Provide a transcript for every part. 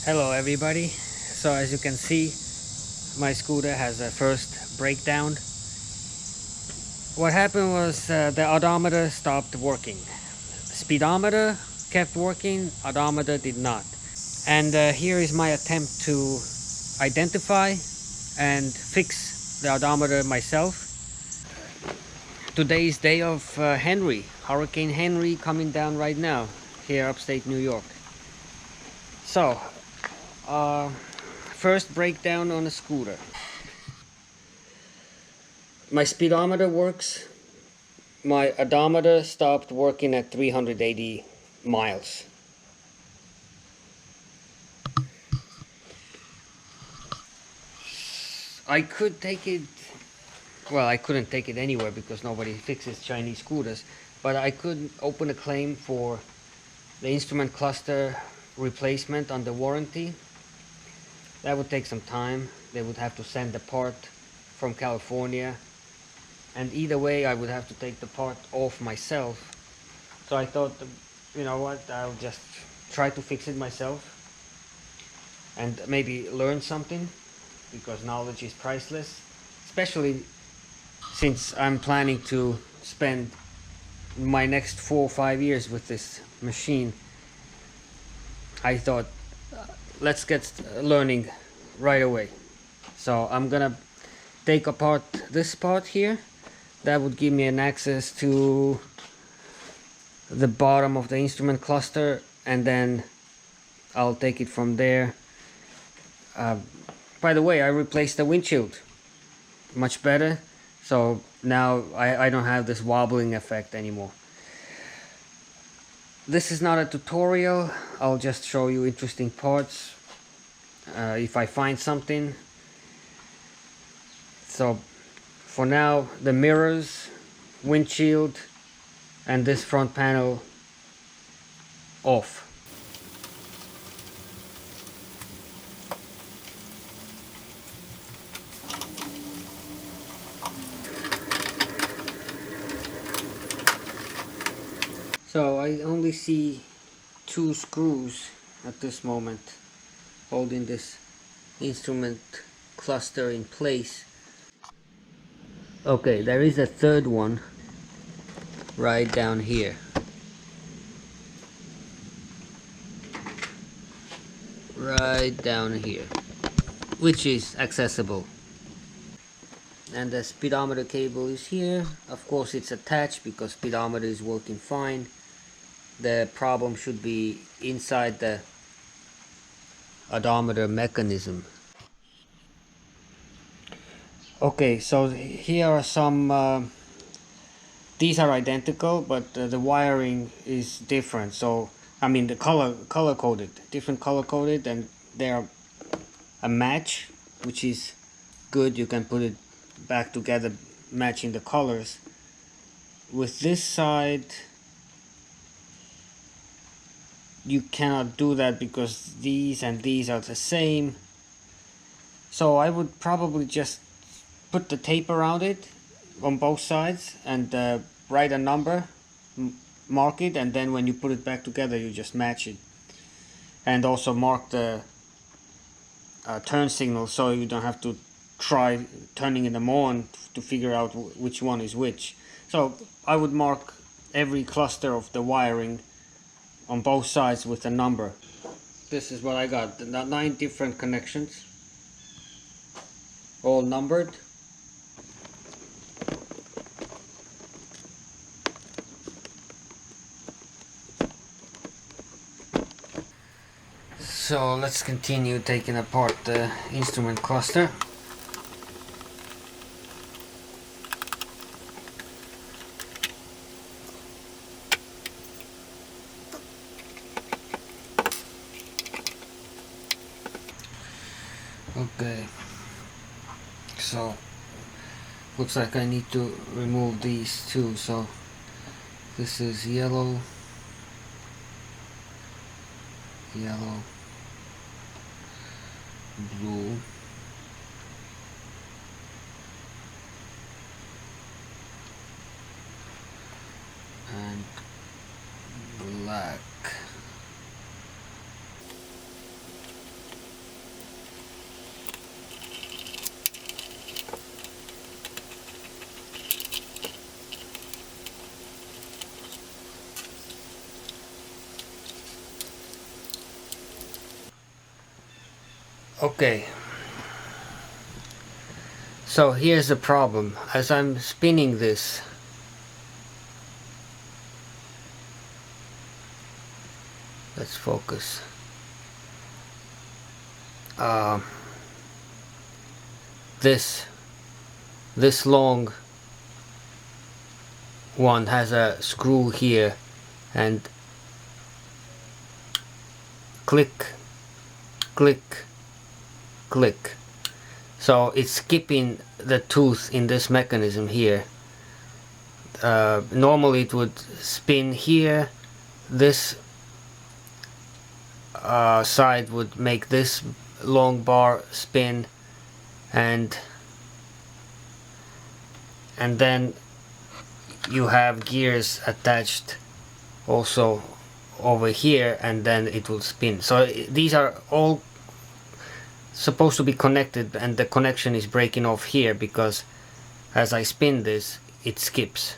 Hello everybody. So as you can see, my scooter has a first breakdown. What happened was the odometer stopped working. Speedometer kept working, odometer did not. And here is my attempt to identify and fix the odometer myself. Today's day of Henry, Hurricane Henry coming down right now here upstate New York. So, first breakdown on a scooter. My speedometer works. My odometer stopped working at 380 miles. I could take it, well, I couldn't take it anywhere because nobody fixes Chinese scooters, but I could open a claim for the instrument cluster replacement under warranty. That would take some time. They would have to send the part from California, and either way I would have to take the part off myself. So I thought, you know what, I'll just try to fix it myself and maybe learn something, because knowledge is priceless, especially since I'm planning to spend my next 4 or 5 years with this machine. I thought, let's get learning right away. So I'm gonna take apart this part here. That would give me an access to the bottom of the instrument cluster, and then I'll take it from there. By the way, I replaced the windshield. Much better. So now I don't have this wobbling effect anymore. This is not a tutorial. I'll just show you interesting parts if I find something. So for now, the mirrors, windshield, and this front panel off. So I only see 2 screws at this moment holding this instrument cluster in place. Okay, there is a third one right down here. Right down here, which is accessible. And the speedometer cable is here. Of course it's attached because speedometer is working fine. The problem should be inside the odometer mechanism. Okay, so here are some these are identical, but the wiring is different. So I mean the color coded, different color coded, and they're a match, which is good. You can put it back together matching the colors. With this side you cannot do that because these and these are the same. So I would probably just put the tape around it on both sides and write a number, mark it, and then when you put it back together you just match it. And also mark the turn signal so you don't have to try turning them on to figure out which one is which. So I would mark every cluster of the wiring on both sides with a number. This is what I got, 9 different connections, all numbered. So let's continue taking apart the instrument cluster. Okay, so looks like I need to remove these two. So this is yellow, yellow, blue, and black. Okay, so here's the problem. As I'm spinning this, let's focus. This long one has a screw here, and click, click, click. So it's skipping the tooth in this mechanism here. Normally it would spin here. This side would make this long bar spin, and then you have gears attached also over here, and then it will spin. So these are all supposed to be connected, and the connection is breaking off here because as I spin this, it skips.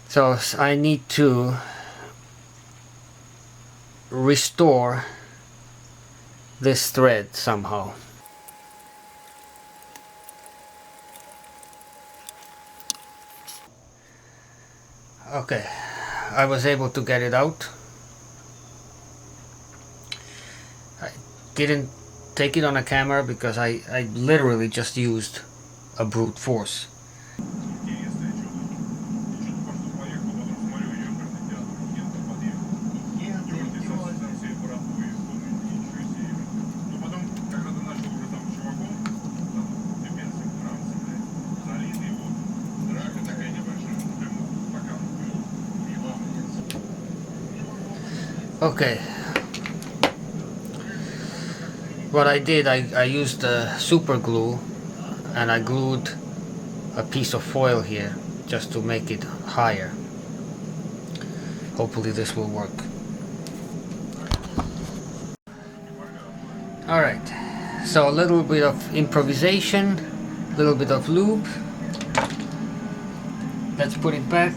So I need to restore this thread somehow. Okay, I was able to get it out. I didn't take it on a camera because I literally just used a brute force. Okay, what I did, I used super glue, and I glued a piece of foil here just to make it higher. Hopefully this will work. Alright, so a little bit of improvisation, a little bit of lube. Let's put it back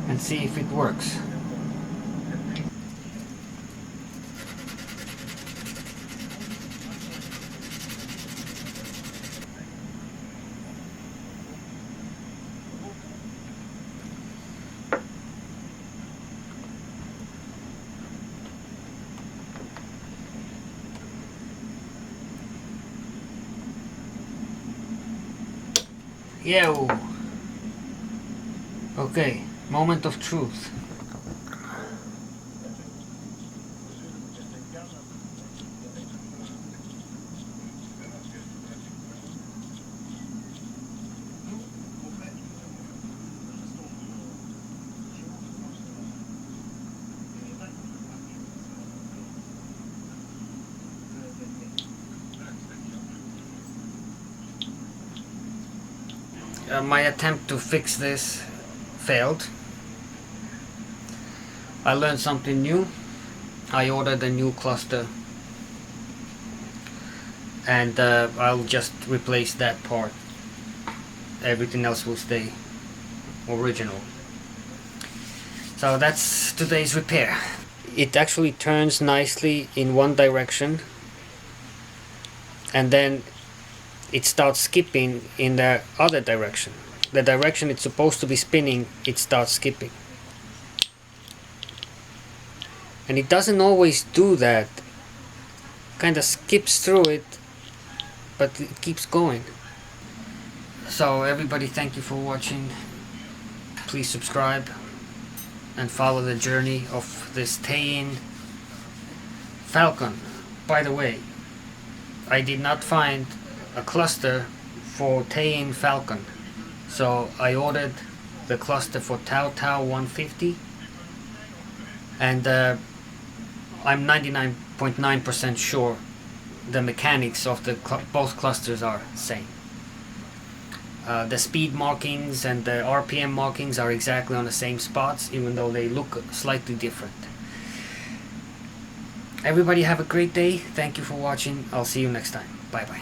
and see if it works. Yo! Okay, moment of truth. My attempt to fix this failed. I learned something new. I ordered a new cluster, and I'll just replace that part. Everything else will stay original. So that's today's repair. It actually turns nicely in one direction, and then it starts skipping in the other direction. The direction it's supposed to be spinning, it starts skipping. And it doesn't always do that. Kind of skips through it, but it keeps going. So everybody, thank you for watching. Please subscribe and follow the journey of this Tein Falcon. By the way, I did not find a cluster for Tein Falcon, so I ordered the cluster for Tau 150, and I'm 99.9% sure the mechanics of the both clusters are the same. The speed markings and the RPM markings are exactly on the same spots, even though they look slightly different. Everybody have a great day. Thank you for watching. I'll see you next time. Bye bye.